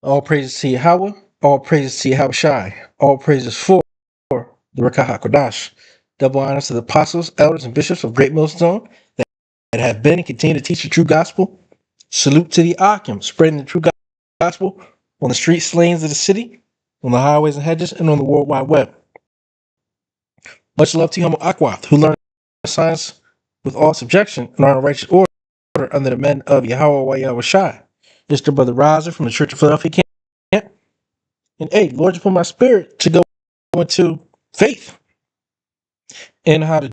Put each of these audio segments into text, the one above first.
All praises to Yahweh, all praises to Yahweh Shai, all praises for the Rakah HaKodash. Double honors to the apostles, elders, and bishops of Great Millstone that have been and continue to teach the true gospel. Salute to the Akim, spreading the true gospel on the street lanes of the city, on the highways and hedges, and on the World Wide Web. Much love to Homo Akwath, who learned science with all subjection and are in a righteous order under the men of Yahweh Yahweh Shai. This is the brother Raza from the Church of Philadelphia camp. And hey, Lord, you put my spirit to go into faith and how the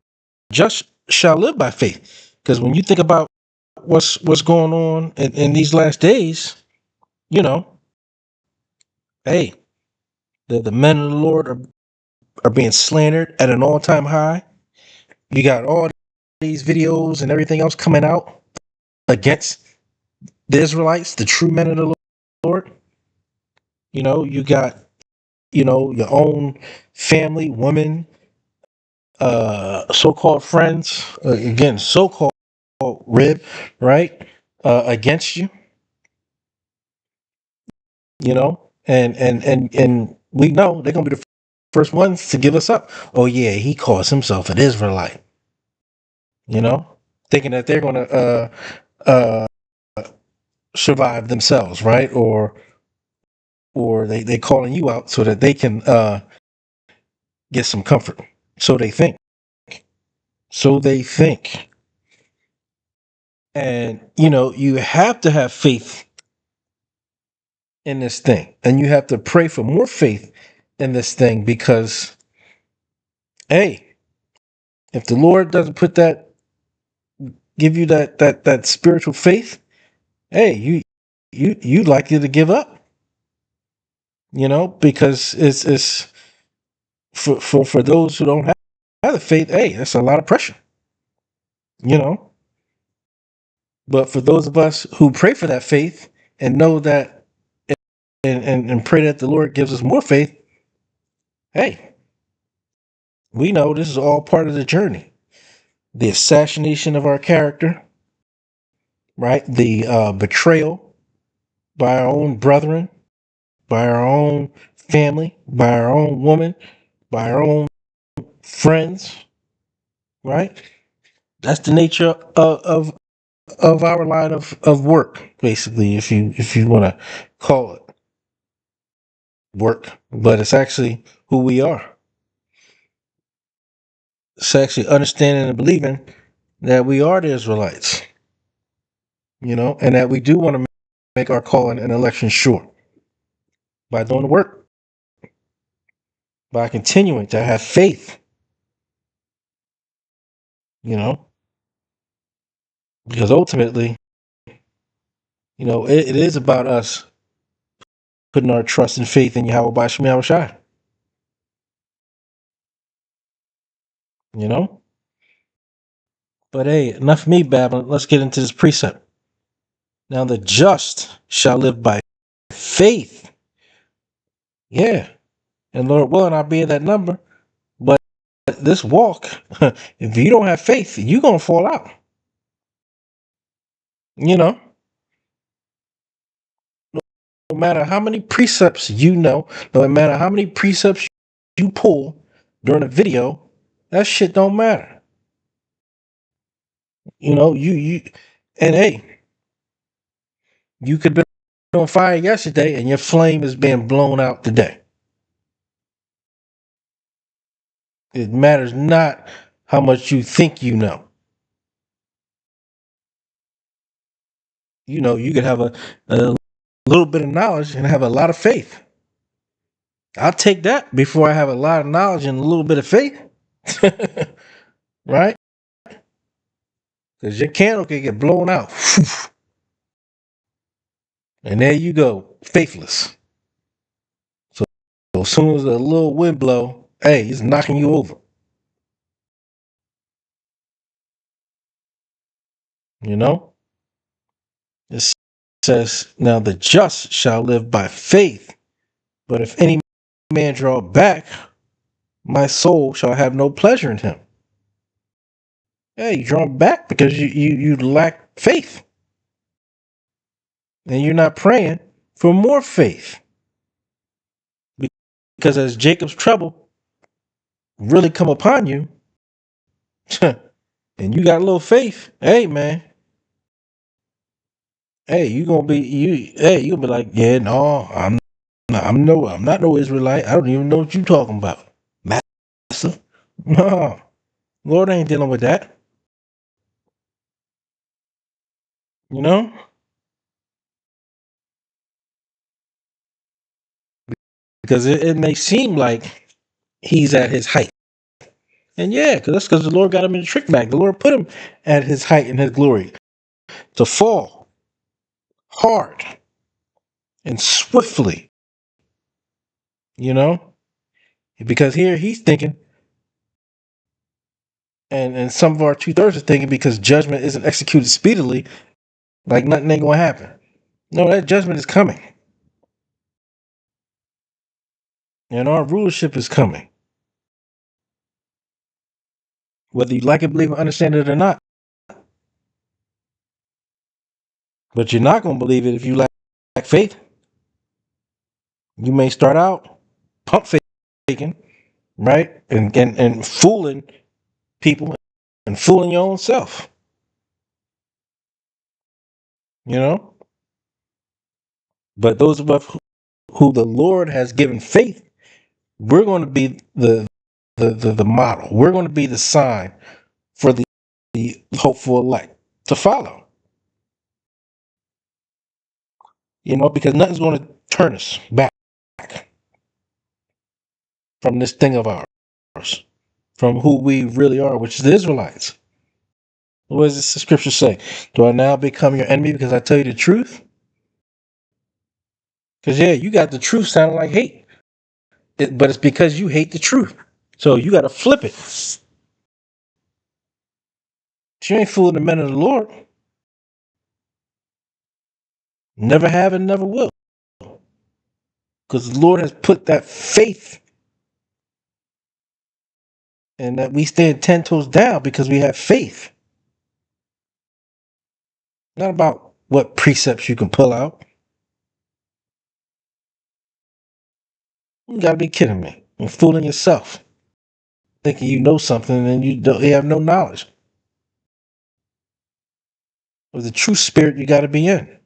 just shall live by faith. Because when you think about what's going on in these last days, you know, hey, the men of the Lord are being slandered at an all-time high. You got all these videos and everything else coming out against the Israelites, the true men of the Lord. You know, you got, your own family, women, so-called friends, again, so-called rib, right, against you, and we know they're gonna be the first ones to give us up. Oh yeah, he calls himself an Israelite, thinking that they're gonna uh survive themselves, right? Or they calling you out so that they can get some comfort. So they think. So they think. And you have to have faith in this thing, and you have to pray for more faith in this thing, because hey, if the Lord doesn't give you that spiritual faith, hey, you likely to give up, because it's for those who don't have the faith. Hey, that's a lot of pressure, you know but for those of us who pray for that faith and know that, and pray that the Lord gives us more faith, hey, we know this is all part of the journey. The assassination of our character, right? The betrayal by our own brethren, by our own family, by our own woman, by our own friends, right? That's the nature of our line of work, basically, if you want to call it work, but it's actually who we are. It's actually understanding and believing that we are the Israelites, and that we do want to make our calling and election sure by doing the work, by continuing to have faith, you know, because ultimately, it is about us putting our trust and faith in Yahweh by Shem Shai, you know. But hey, enough of me babbling. Let's get into this precept. Now, the just shall live by faith. Yeah. And Lord willing, I'll be in that number. But this walk, if you don't have faith, you're going to fall out. No matter how many precepts no matter how many precepts you pull during a video, that shit don't matter. You and hey, you could be on fire yesterday and your flame is being blown out today. It matters not how much you think you know. You could have a little bit of knowledge and have a lot of faith. I'll take that before I have a lot of knowledge and a little bit of faith. Right? Because your candle can get blown out. And there you go, faithless. So as soon as a little wind blow, hey, it's knocking you over. It says, now the just shall live by faith, but if any man draw back, my soul shall have no pleasure in him. Hey, you draw back because you lack faith. And you're not praying for more faith. Because as Jacob's trouble really come upon you, and you got a little faith, hey man, hey, you gonna be like, yeah, no, I'm not no Israelite. I don't even know what you talking about, master. No, Lord ain't dealing with that. You know, because it may seem like he's at his height, and yeah, because that's because the Lord got him in the trick bag. The Lord put him at his height and his glory to fall hard and swiftly. You know, because here he's thinking, and some of our 2/3 are thinking because judgment isn't executed speedily, like nothing ain't gonna happen. No, that judgment is coming, and our rulership is coming, whether you like it, believe it, understand it or not. But you're not gonna believe it if you lack faith. You may start out pump faking, right, and fooling people and fooling your own self. You know, but those of us who the Lord has given faith, we're going to be the model. We're going to be the sign for the hopeful elect to follow. You know, because nothing's going to turn us back from this thing of ours, from who we really are, which is the Israelites. What does the scripture say? Do I now become your enemy because I tell you the truth? Because yeah, you got the truth sounding like hate, but it's because you hate the truth. So you got to flip it. You ain't fooling the men of the Lord. Never have and never will. Because the Lord has put that faith and that we stand 10 toes down because we have faith. Not about what precepts you can pull out. You gotta be kidding me. You're fooling yourself. Thinking you know something and you have no knowledge. With the true spirit you gotta be in.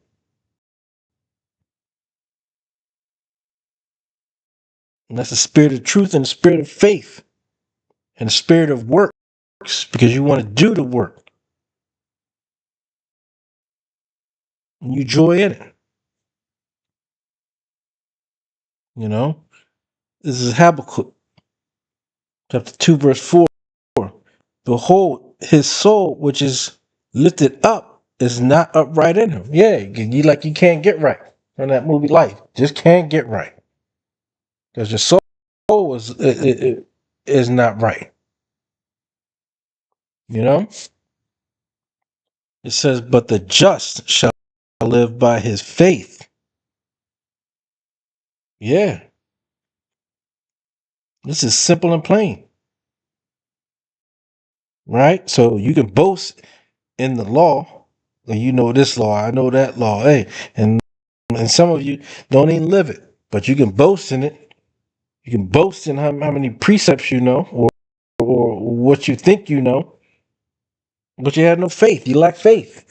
And that's the spirit of truth and the spirit of faith. And the spirit of works. Because you want to do the work. And you joy in it. You know? This is Habakkuk chapter 2, verse 4. Behold, his soul, which is lifted up, is not upright in him. Yeah, you can't get right from that movie Life. Just can't get right because your soul is not right. You know, it says, "But the just shall live by his faith." Yeah, this is simple and plain, right? So you can boast in the law. You know this law, I know that law. Hey, and some of you don't even live it, but you can boast in it. You can boast in how many precepts you know or what you think you know, but you have no faith. You lack faith.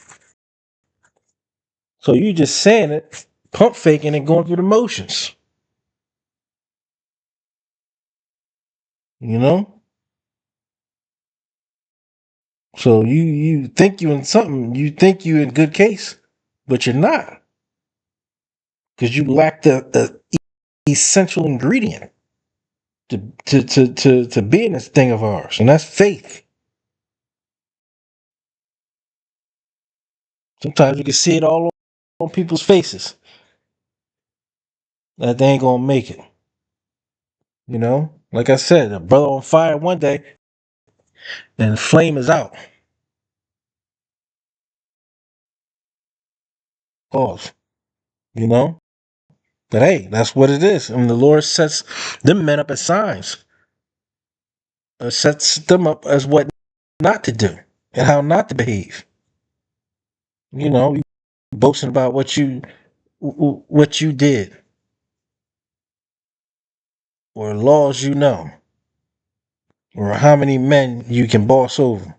So you just saying it, pump faking and going through the motions. You know? So you think you in something, you think you in good case, but you're not. Because you lack the essential ingredient to be in this thing of ours, and that's faith. Sometimes you can see it all on people's faces that they ain't gonna make it. You know, like I said, a brother on fire one day, and the flame is out. Pause. You know, but hey, that's what it is. And the Lord sets them men up as signs, sets them up as what not to do and how not to behave. You know, you boasting about what you did or laws you know or how many men you can boss over.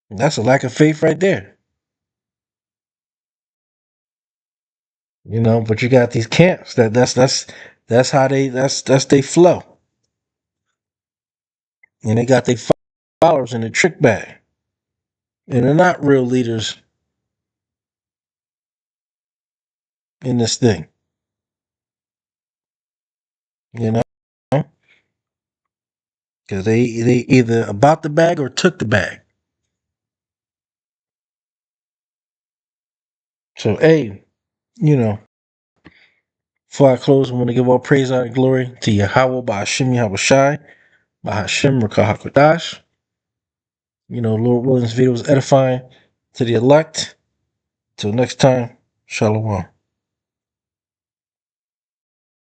That's a lack of faith right there. But you got these camps that's how that's they flow. And they got their followers in the trick bag. And they're not real leaders in this thing. You know? Because they either about the bag or took the bag. So hey, you know, before I close, I want to give all praise, honor, and glory to Yahweh Ba'ashim Yahweh Shai, Ba'ashim Rakah HaKodash. Lord willing, this video was edifying to the elect. Till next time, Shalom.